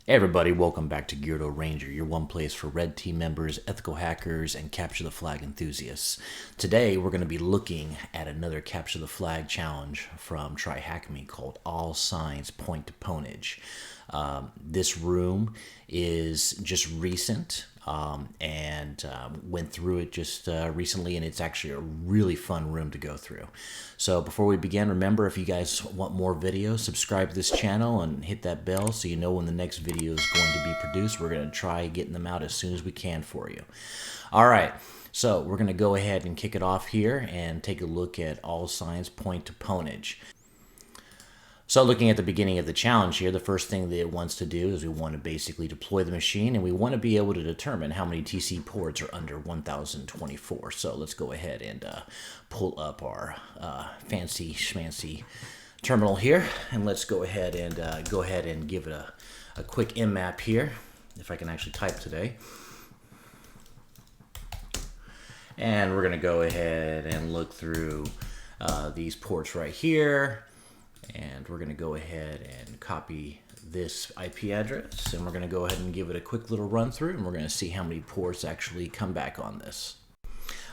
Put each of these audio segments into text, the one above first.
Hey everybody, welcome back to Gyardo Ranger, your one place for red team members, ethical hackers, and capture the flag enthusiasts. Today we're going to be looking at another capture the flag challenge from TryHackMe called AllSignsPoint2Pwnage. This room is just recent and went through it just recently, and it's actually a really fun room to go through. So before we begin, remember, if you guys want more videos, subscribe to this channel and hit that bell so you know when the next video is going to be produced. We're going to try getting them out as soon as we can for you. All right, so we're going to go ahead and kick it off here and take a look at AllSignsPoint2Pwnage. So looking at the beginning of the challenge here, the first thing that it wants to do is we want to basically deploy the machine, and we want to be able to determine how many TC ports are under 1024. So let's go ahead and pull up our fancy schmancy terminal here, and let's go ahead and give it a quick mmap here, if I can actually type today. And we're going to go ahead and look through these ports right here. And we're going to go ahead and copy this IP address, and we're going to go ahead and give it a quick little run through, and we're going to see how many ports actually come back on this.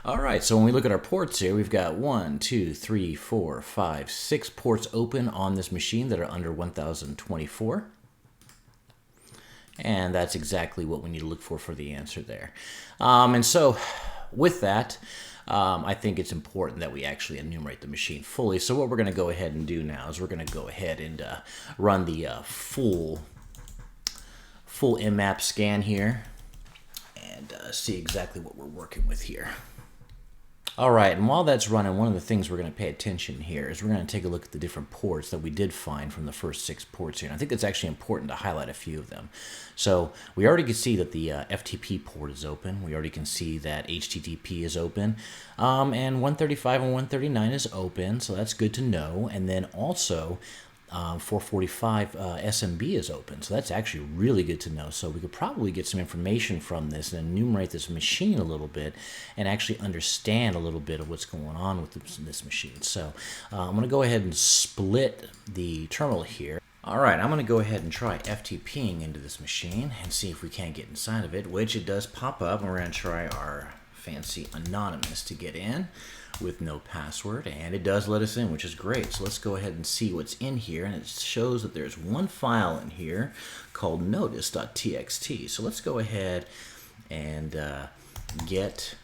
All right, so when we look at our ports here, we've got 1, 2, 3, 4, 5, 6 ports open on this machine that are under 1024. And that's exactly what we need to look for the answer there. And so with that, I think it's important that we actually enumerate the machine fully. So what we're going to go ahead and do now is we're going to go ahead and run the full mmap scan here and see exactly what we're working with here. All right, and while that's running, one of the things we're going to pay attention here is we're going to take a look at the different ports that we did find from the first 6 ports here. And I think it's actually important to highlight a few of them. So we already can see that the FTP port is open. We already can see that HTTP is open. And 135 and 139 is open, so that's good to know. And then also 445 SMB is open, so that's actually really good to know. So we could probably get some information from this and enumerate this machine a little bit and actually understand a little bit of what's going on with this machine. So I'm going to go ahead and split the terminal here. All right, I'm going to go ahead and try FTPing into this machine and see if we can't get inside of it, which it does pop up, and we're going to try our fancy anonymous to get in with no password, and it does let us in, which is great. So let's go ahead and see what's in here, and it shows that there's one file in here called notice.txt. So let's go ahead and get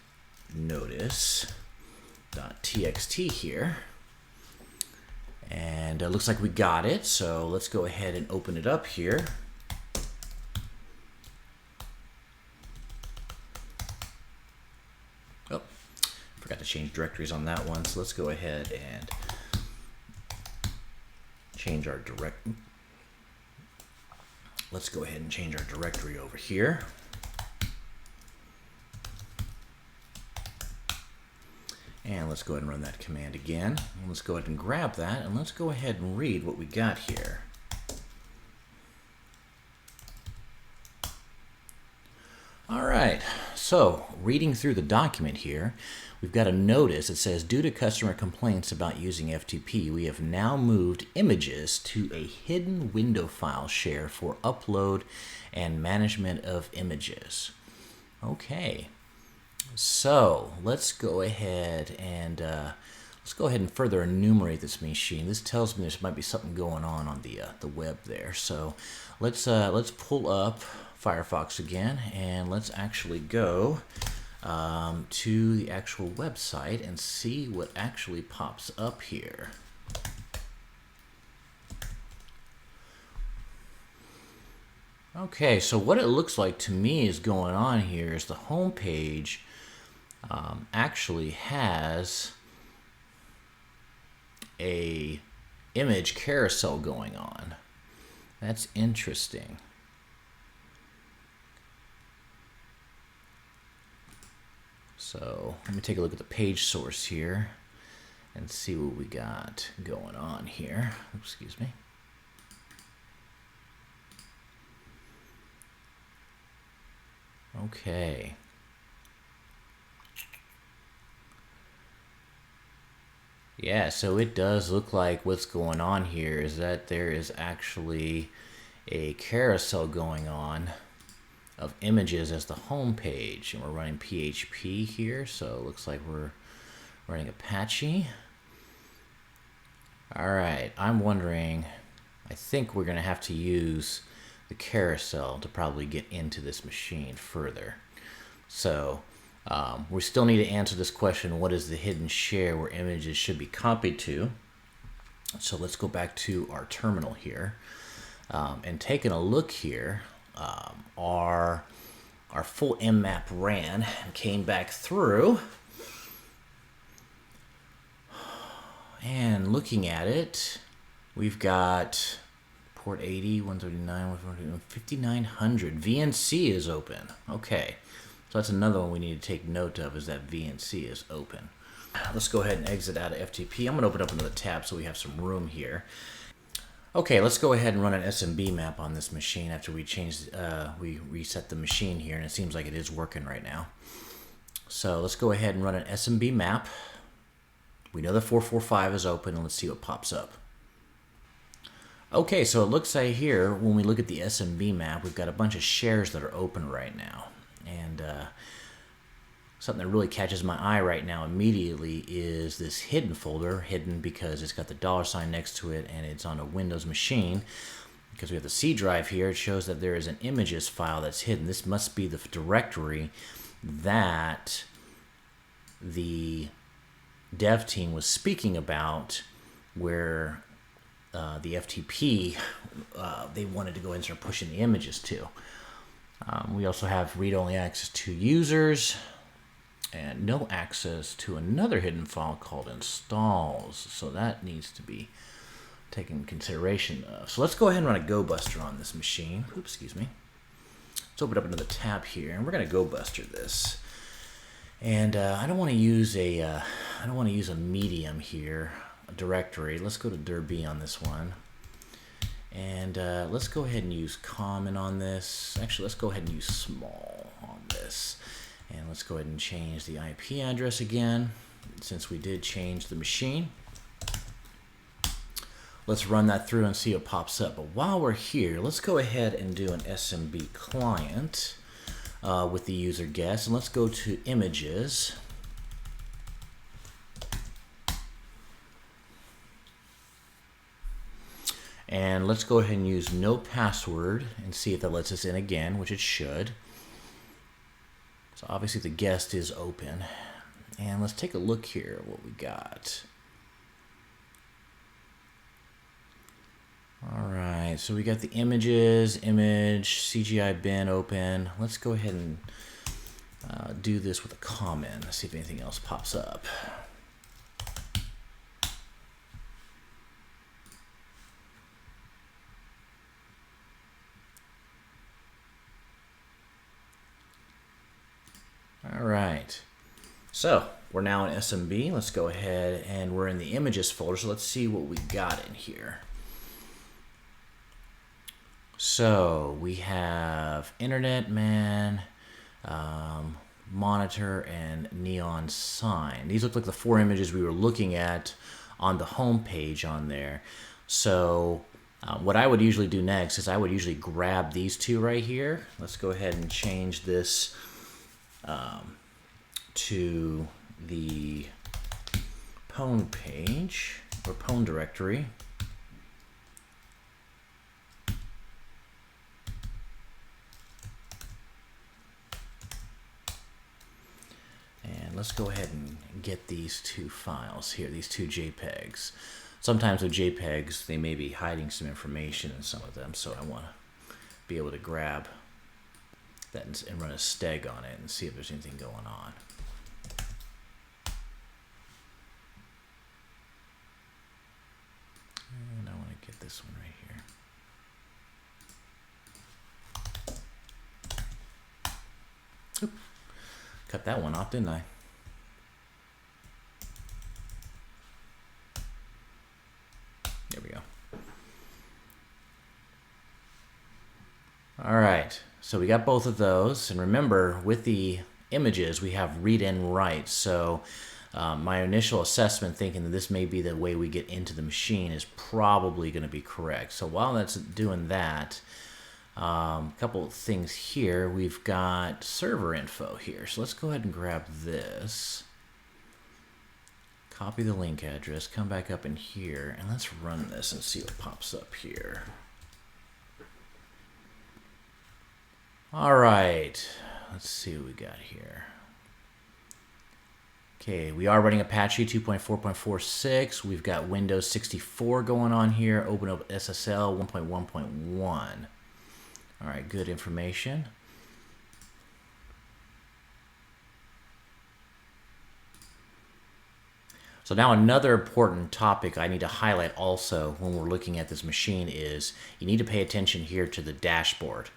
notice.txt here, and it looks like we got it. So let's go ahead and open it up here. Forgot to change directories on that one, so let's go ahead and change our Let's go ahead and change our directory over here. And let's go ahead and run that command again. And let's go ahead and grab that, and let's go ahead and read what we got here. All right, so reading through the document here, we've got a notice that says, due to customer complaints about using FTP, we have now moved images to a hidden window file share for upload and management of images. Okay, so let's go ahead and further enumerate this machine. This tells me there might be something going on the web there. So let's pull up Firefox again, and let's actually go to the actual website and see what actually pops up here. Okay, so what it looks like to me is going on here is the home page actually has a image carousel going on. That's interesting. So let me take a look at the page source here and see what we got going on here. Excuse me. Okay. Yeah, so it does look like what's going on here is that there is actually a carousel going on of images as the home page, and we're running PHP here, so it looks like we're running Apache. All right, I'm wondering, I think we're gonna have to use the carousel to probably get into this machine further. So we still need to answer this question, what is the hidden share where images should be copied to? So let's go back to our terminal here, and taking a look here, our full mmap ran and came back through. And looking at it, we've got port 80, 139, 5900. VNC is open. Okay, so that's another one we need to take note of, is that VNC is open. Let's go ahead and exit out of FTP. I'm going to open up another tab so we have some room here. Okay, let's go ahead and run an SMB map on this machine after we reset the machine here, and it seems like it is working right now. So let's go ahead and run an SMB map. We know the 445 is open, and let's see what pops up. Okay, so it looks like here, when we look at the SMB map, we've got a bunch of shares that are open right now. And something that really catches my eye right now immediately is this hidden folder, hidden because it's got the $ next to it and it's on a Windows machine. Because we have the C drive here, it shows that there is an images file that's hidden. This must be the directory that the dev team was speaking about, where the FTP, they wanted to go and start pushing the images to. We also have read-only access to users and no access to another hidden file called installs. So that needs to be taken into consideration of. So let's go ahead and run a GoBuster on this machine. Oops, excuse me. Let's open up another tab here, and we're going to GoBuster this. And I don't want to use a medium here, a directory. Let's go to derby on this one. And let's go ahead and use common on this. Actually, let's go ahead and use small on this. And let's go ahead and change the IP address again, since we did change the machine. Let's run that through and see what pops up. But while we're here, let's go ahead and do an SMB client with the user guest. And let's go to images. And let's go ahead and use no password and see if that lets us in again, which it should. So obviously the guest is open. And let's take a look here at what we got. All right, so we got the images, image, CGI bin open. Let's go ahead and do this with a comment. See if anything else pops up. All right, so we're now in SMB. Let's go ahead and we're in the images folder. So let's see what we got in here. So we have Internet Man, Monitor, and Neon Sign. These look like the 4 images we were looking at on the home page on there. So what I would usually do next is I would usually grab these 2 right here. Let's go ahead and change this to the Pwn page or Pwn directory. And let's go ahead and get these 2 files here, these 2 JPEGs. Sometimes with JPEGs, they may be hiding some information in some of them, so I want to be able to grab that and run a steg on it and see if there's anything going on. And I want to get this one right here. Oop. Cut that one off, didn't I? There we go. All right, so we got both of those. And remember, with the images, we have read and write. So My initial assessment, thinking that this may be the way we get into the machine, is probably going to be correct. So while that's doing that, a couple of things here. We've got server info here. So let's go ahead and grab this. Copy the link address, come back up in here, and let's run this and see what pops up here. All right, let's see what we got here. Okay, we are running Apache 2.4.46. We've got Windows 64 going on here, open up SSL 1.1.1. All right, good information. So now another important topic I need to highlight also when we're looking at this machine is you need to pay attention here to the dashboard.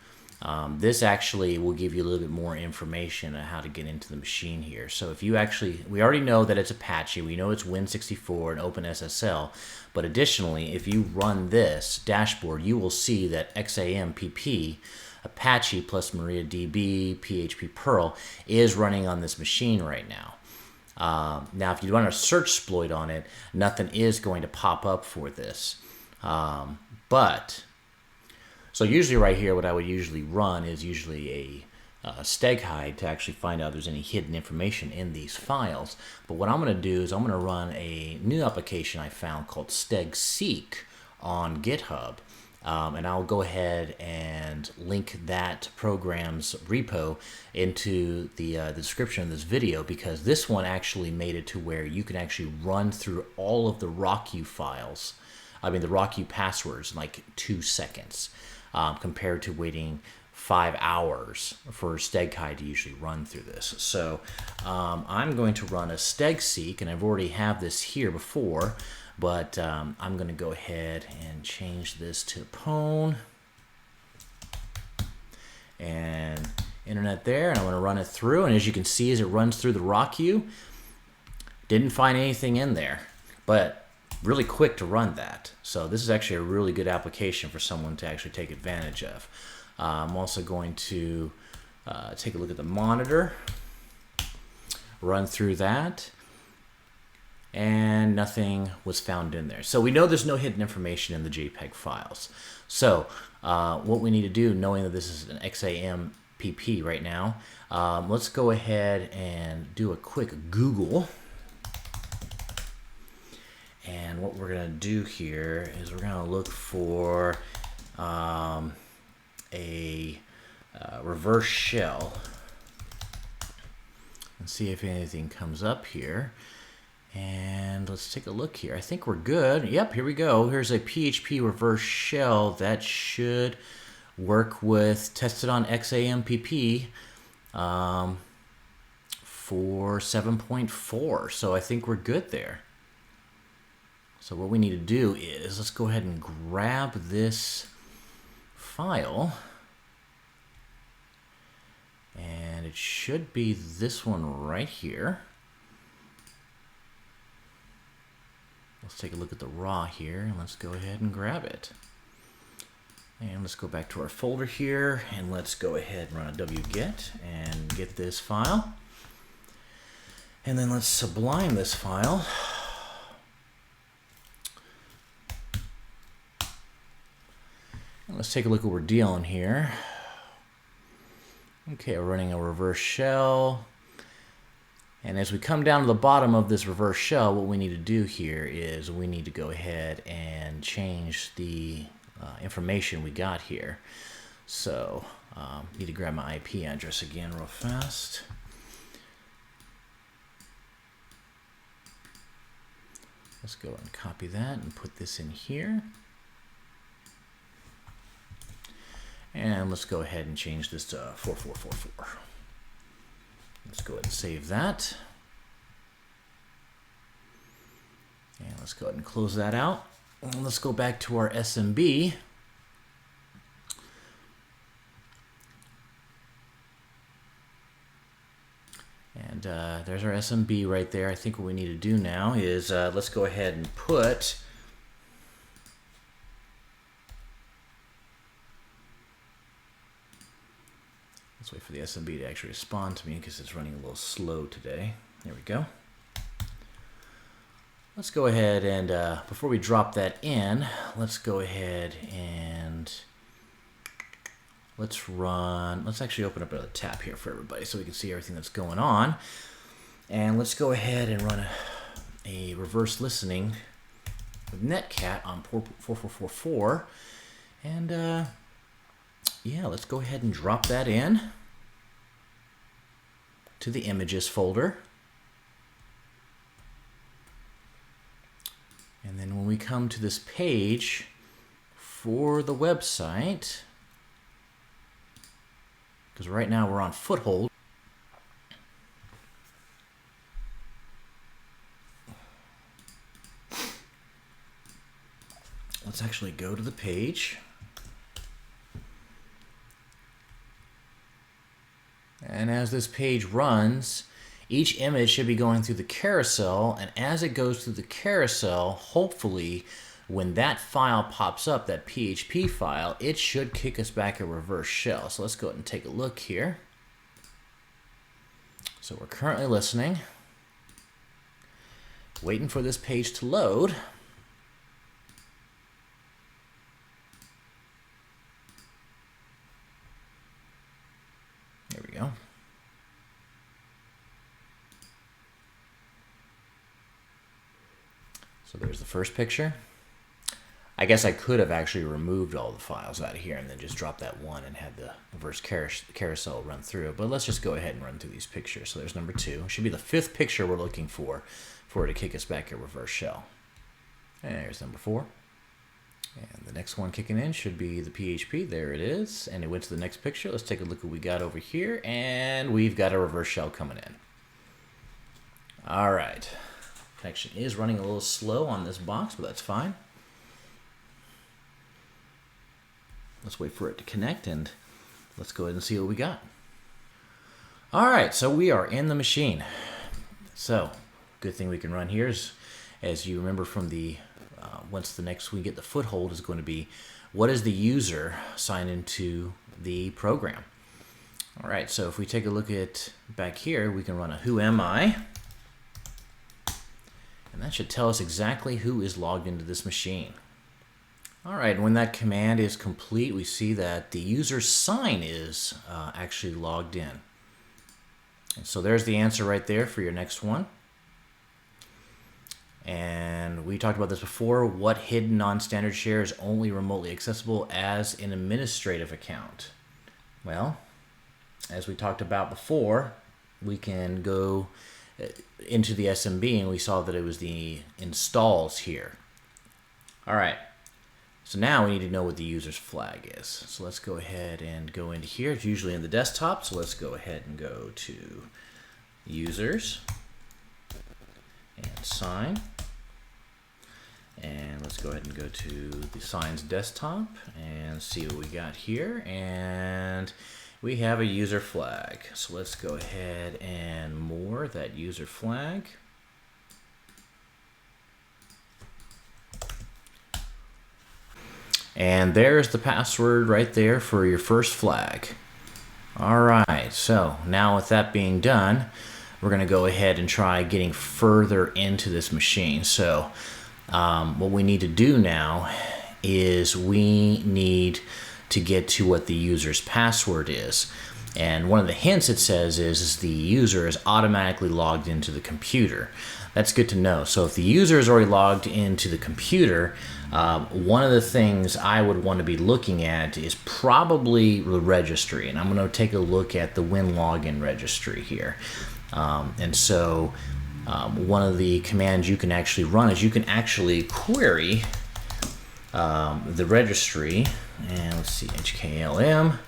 This actually will give you a little bit more information on how to get into the machine here. So if you we already know that it's Apache, we know it's Win64 and OpenSSL, but additionally, if you run this dashboard, you will see that XAMPP, Apache plus MariaDB, PHP Perl, is running on this machine right now. Now, if you run a search exploit on it, nothing is going to pop up for this. So usually right here, what I would usually run is usually a StegHide to actually find out if there's any hidden information in these files. But what I'm going to do is I'm going to run a new application I found called StegSeek on GitHub. And I'll go ahead and link that program's repo into the description of this video, because this one actually made it to where you can actually run through all of the RockU files, the RockU passwords in like 2 seconds, compared to waiting 5 hours for StegHide to usually run through this. So I'm going to run a StegSeek, and I've already have this here before. But I'm going to go ahead and change this to Pwn and internet there, and I'm going to run it through. And as you can see, as it runs through the RockU, didn't find anything in there, but really quick to run that. So this is actually a really good application for someone to actually take advantage of. I'm also going to take a look at the monitor, run through that. And nothing was found in there. So we know there's no hidden information in the JPEG files. So what we need to do, knowing that this is an XAMPP right now, let's go ahead and do a quick Google. And what we're going to do here is we're going to look for a reverse shell and see if anything comes up here. And let's take a look here. I think we're good. Yep, here we go. Here's a PHP reverse shell that should work with tested on XAMPP for 7.4. So I think we're good there. So what we need to do is let's go ahead and grab this file. And it should be this one right here. Let's take a look at the raw here, and let's go ahead and grab it. And let's go back to our folder here, and let's go ahead and run a wget and get this file. And then let's sublime this file. And let's take a look at what we're dealing here. Okay, we're running a reverse shell. And as we come down to the bottom of this reverse shell, what we need to do here is we need to go ahead and change the information we got here. So need to grab my IP address again real fast. Let's go and copy that and put this in here. And let's go ahead and change this to 4444. Let's go ahead and save that. And let's go ahead and close that out. And let's go back to our SMB. And there's our SMB right there. I think what we need to do now is let's go ahead and put let's wait for the SMB to actually respond to me because it's running a little slow today. There we go. Let's go ahead and, before we drop that in, let's go ahead and let's actually open up a tab here for everybody so we can see everything that's going on. And let's go ahead and run a reverse listening with Netcat on port 4444. And yeah, let's go ahead and drop that in to the images folder. And then when we come to this page for the website, because right now we're on Foothold, let's actually go to the page. And as this page runs, each image should be going through the carousel, and as it goes through the carousel, hopefully when that file pops up, that PHP file, it should kick us back a reverse shell. So let's go ahead and take a look here. So we're currently listening, waiting for this page to load. There we go. So there's the first picture. I guess I could have actually removed all the files out of here and then just dropped that one and had the reverse carousel run through it. But let's just go ahead and run through these pictures. So there's number 2. It should be the 5th picture we're looking for it to kick us back a reverse shell. And there's number 4. And the next one kicking in should be the PHP. There it is. And it went to the next picture. Let's take a look at what we got over here. And we've got a reverse shell coming in. All right. Connection is running a little slow on this box, but that's fine. Let's wait for it to connect and let's go ahead and see what we got. All right, so we are in the machine. So, good thing we can run here is, as you remember from the, once the next we get the foothold is going to be, what is the user sign into the program? All right, so if we take a look at back here, we can run a who am I? And that should tell us exactly who is logged into this machine. All right, when that command is complete, we see that the user's sign is actually logged in. And so there's the answer right there for your next one. And we talked about this before. What hidden non-standard share is only remotely accessible as an administrative account? Well, as we talked about before, we can go into the SMB and we saw that it was the installs here. All right, so now we need to know what the user's flag is. So let's go ahead and go into here. It's usually in the desktop, so let's go ahead and go to users and sign. And let's go ahead and go to the signs desktop and see what we got here. And we have a user flag. So let's go ahead and more that user flag. And there's the password right there for your first flag. All right, so now with that being done, we're going to go ahead and try getting further into this machine. So what we need to do now is we need to get to what the user's password is. And one of the hints it says is the user is automatically logged into the computer. That's good to know. So if the user is already logged into the computer, one of the things I would want to be looking at is probably the registry. And I'm going to take a look at the Win Login registry here. And so one of the commands you can actually run is you can actually query the registry. And let's see, HKLM.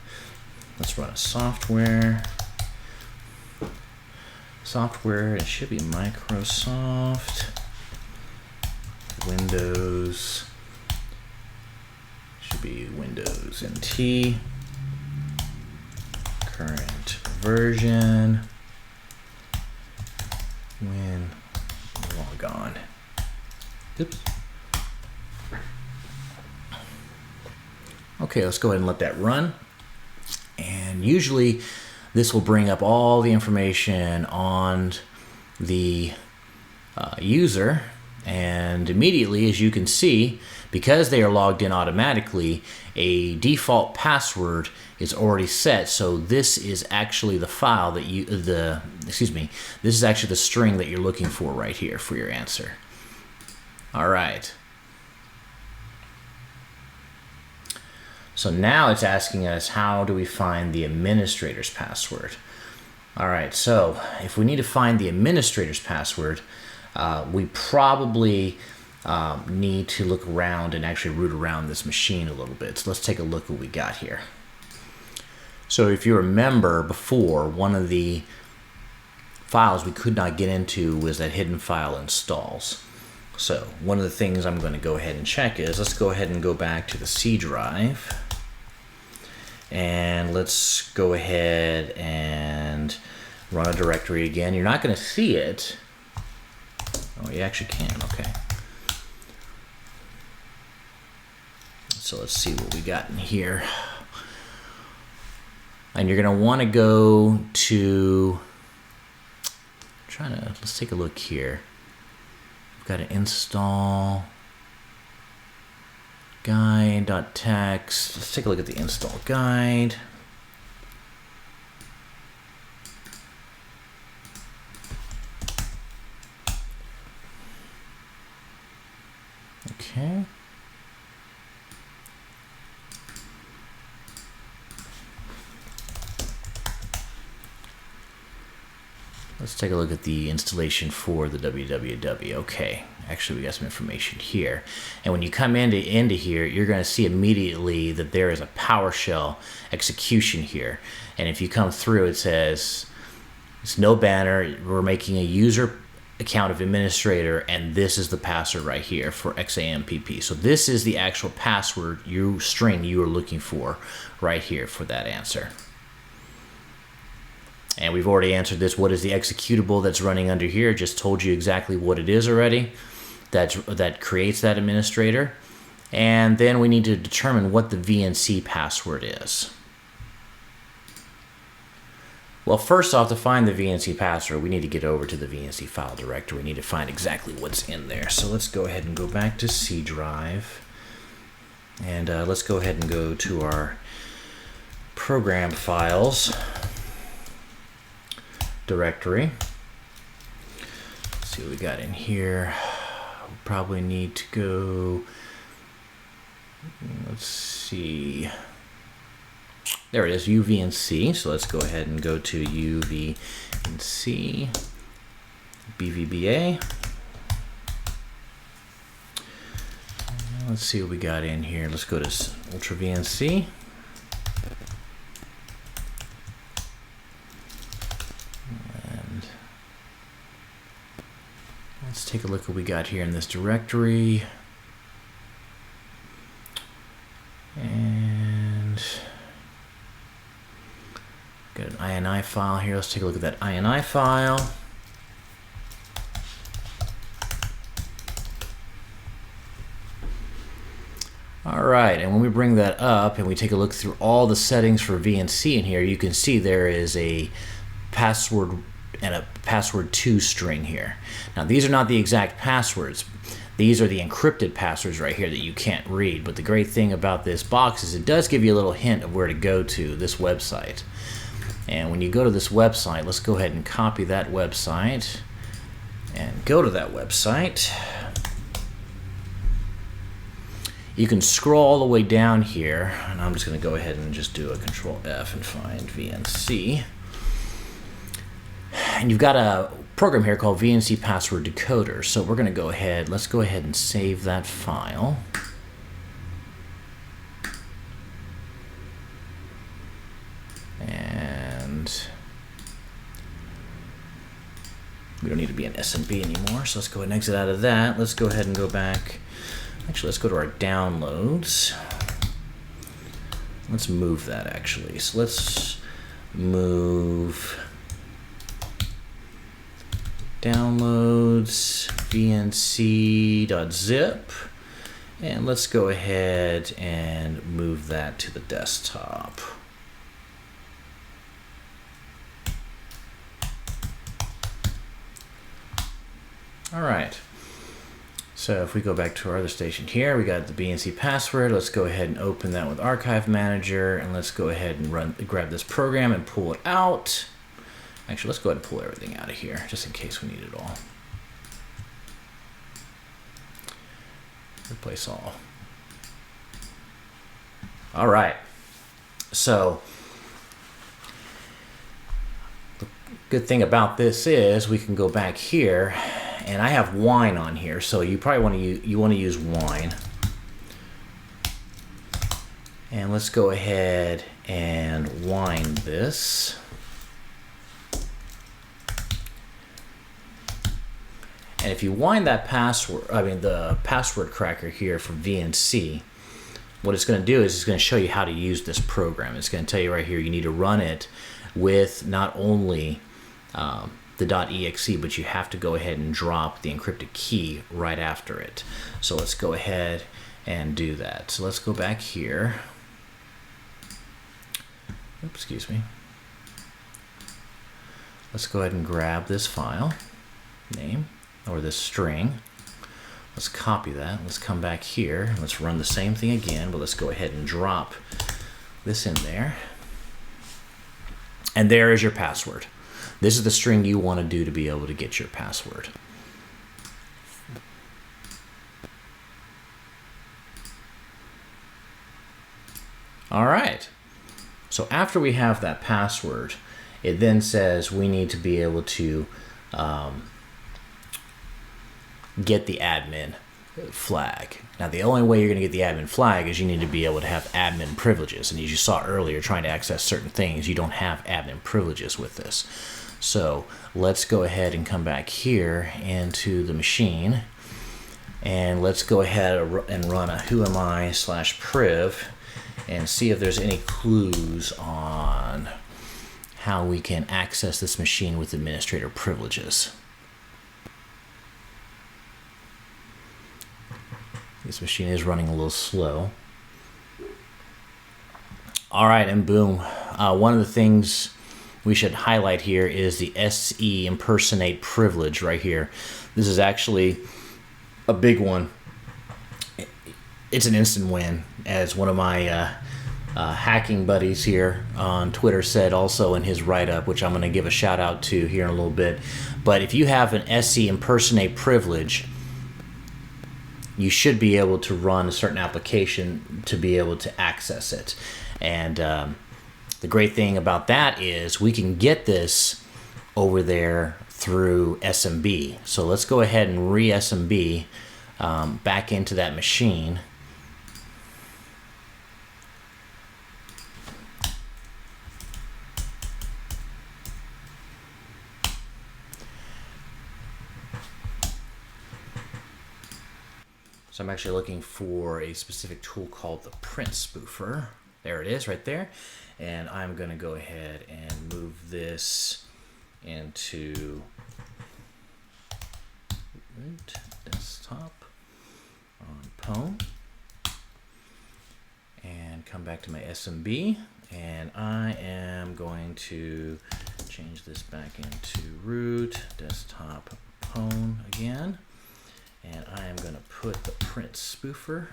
Let's run a software. Software, it should be Microsoft, Windows, should be Windows NT, current version, when log on. Oops. Okay, let's go ahead and let that run. And usually this will bring up all the information on the user, And immediately, as you can see, because they are logged in automatically, a default password is already set. So this is actually the file that this is actually the string that you're looking for right here for your answer. All right. So now it's asking us, how do we find the administrator's password? All right, so if we need to find the administrator's password, we probably need to look around and actually root around this machine a little bit. So let's take a look at what we got here. So if you remember before, one of the files we could not get into was that hidden file installs. So one of the things I'm going to go ahead and check is, let's go ahead and go back to the C drive. And let's go ahead and run a directory again. You're not going to see it. Oh, you actually can. Okay. So let's see what we got in here. And you're going to want to go to, let's take a look here. We've got to install guide.txt. Let's take a look at the install guide. Okay. Let's take a look at the installation for the www. Okay, actually we got some information here. And when you come into here, you're going to see immediately that there is a PowerShell execution here. And if you come through, it says, it's no banner, we're making a user account of administrator, and this is the password right here for XAMPP. So this is the actual password string you are looking for right here for that answer. And we've already answered this. What is the executable that's running under here? Just told you exactly what it is already. That creates that administrator. And then we need to determine what the VNC password is. Well, first off, to find the VNC password, we need to get over to the VNC file directory. We need to find exactly what's in there. So let's go ahead and go back to C drive. And let's go ahead and go to our program files directory. Let's see what we got in here. We probably need to go, let's see. There it is, UVNC. So let's go ahead and go to UVNC, BVBA. Let's see what we got in here. Let's go to Ultra VNC. And let's take a look at what we got here in this directory. And got an INI file here. Let's take a look at that INI file. All right, and when we bring that up and we take a look through all the settings for VNC in here, you can see there is a password and a password to string here. Now these are not the exact passwords. These are the encrypted passwords right here that you can't read. But the great thing about this box is it does give you a little hint of where to go to this website. And when you go to this website, let's go ahead and copy that website and go to that website. You can scroll all the way down here, and I'm just going to go ahead and just do a Control F and find VNC. And you've got a program here called VNC Password Decoder. So we're going to go ahead, let's go ahead and save that file. And we don't need to be an SMB anymore, so let's go ahead and exit out of that. Let's go ahead and go back. Actually, let's go to our downloads. Let's move that actually. So let's move downloads vnc.zip, and let's go ahead and move that to the desktop. All right. So if we go back to our other station here, we got the BNC password. Let's go ahead and open that with Archive Manager, and let's go ahead and grab this program and pull it out. Actually, let's go ahead and pull everything out of here, just in case we need it all. Replace all. All right. So the good thing about this is we can go back here, and I have wine on here, so you probably want to use wine. And let's go ahead and wind this. And if you wind that password, the password cracker here from VNC, what it's going to do is it's going to show you how to use this program. It's going to tell you right here you need to run it with not only the .exe, but you have to go ahead and drop the encrypted key right after it. So let's go ahead and do that. So let's go back here. Oops, excuse me. Let's go ahead and grab this file name, or this string. Let's copy that. Let's come back here. Let's run the same thing again, but let's go ahead and drop this in there. And there is your password. This is the string you want to do to be able to get your password. All right. So after we have that password, it then says we need to be able to get the admin flag. Now, the only way you're going to get the admin flag is you need to be able to have admin privileges. And as you saw earlier, trying to access certain things, you don't have admin privileges with this. So let's go ahead and come back here into the machine. And let's go ahead and run a whoami/priv and see if there's any clues on how we can access this machine with administrator privileges. This machine is running a little slow. All right, and boom. One of the things we should highlight here is the SE impersonate privilege right here. This is actually a big one. It's an instant win, as one of my hacking buddies here on Twitter said also in his write-up, which I'm going to give a shout out to here in a little bit. But if you have an SE impersonate privilege, you should be able to run a certain application to be able to access it. And the great thing about that is we can get this over there through SMB. So let's go ahead and re-SMB back into that machine. So I'm actually looking for a specific tool called the print spoofer. There it is right there. And I'm going to go ahead and move this into root desktop on Pwn. And come back to my SMB. And I am going to change this back into root desktop Pwn again. And I am going to put the print spoofer.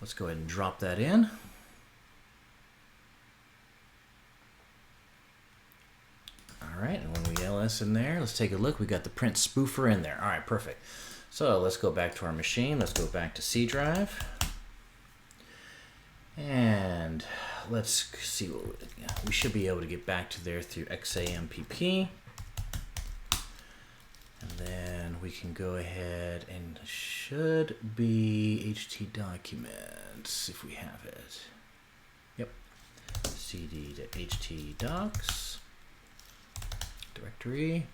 Let's go ahead and drop that in. All right, and when we ls in there, let's take a look. We got the print spoofer in there. All right, perfect. So let's go back to our machine. Let's go back to C drive. And let's see what we should be able to get back to there through XAMPP. And then we can go ahead and should be HT documents if we have it. Yep. CD to HT docs directory.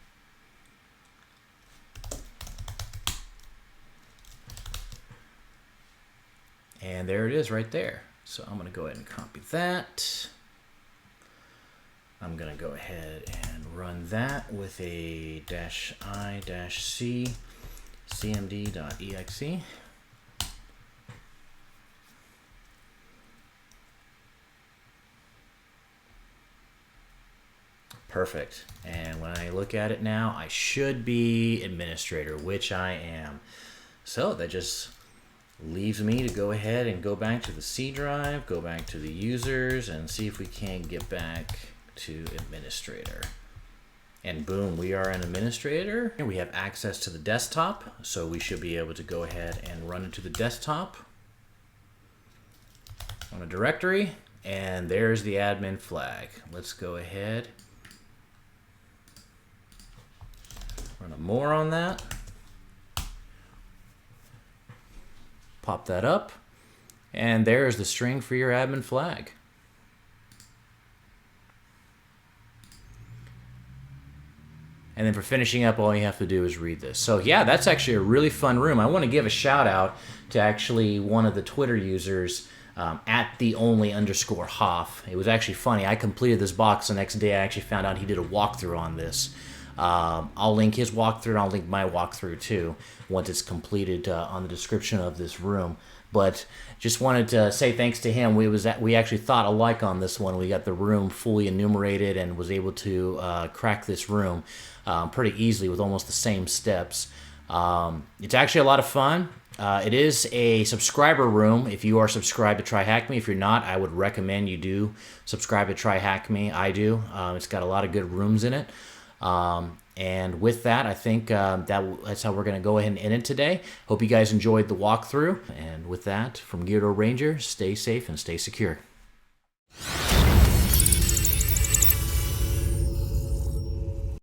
And there it is right there. So I'm going to go ahead and copy that. I'm going to go ahead and run that with a -i-c cmd.exe. Perfect. And when I look at it now, I should be administrator, which I am. So that just leaves me to go ahead and go back to the C drive, go back to the users, and see if we can get back to administrator. And boom, we are an administrator. And we have access to the desktop, so we should be able to go ahead and run into the desktop on a directory, and there's the admin flag. Let's go ahead, run a more on that. Pop that up, and there's the string for your admin flag. And then for finishing up, all you have to do is read this. So yeah, that's actually a really fun room. I want to give a shout out to actually one of the Twitter users, at @the_only_Hoff. It was actually funny. I completed this box the next day. I actually found out he did a walkthrough on this. I'll link his walkthrough, and I'll link my walkthrough too once it's completed on the description of this room. But just wanted to say thanks to him. We actually thought alike on this one. We got the room fully enumerated and was able to crack this room pretty easily with almost the same steps. It's actually a lot of fun. It is a subscriber room if you are subscribed to TryHackMe. If you're not, I would recommend you do subscribe to TryHackMe. I do. It's got a lot of good rooms in it. And with that, I think that's how we're going to go ahead and end it today. Hope you guys enjoyed the walkthrough. And with that, from Gear to Ranger, stay safe and stay secure.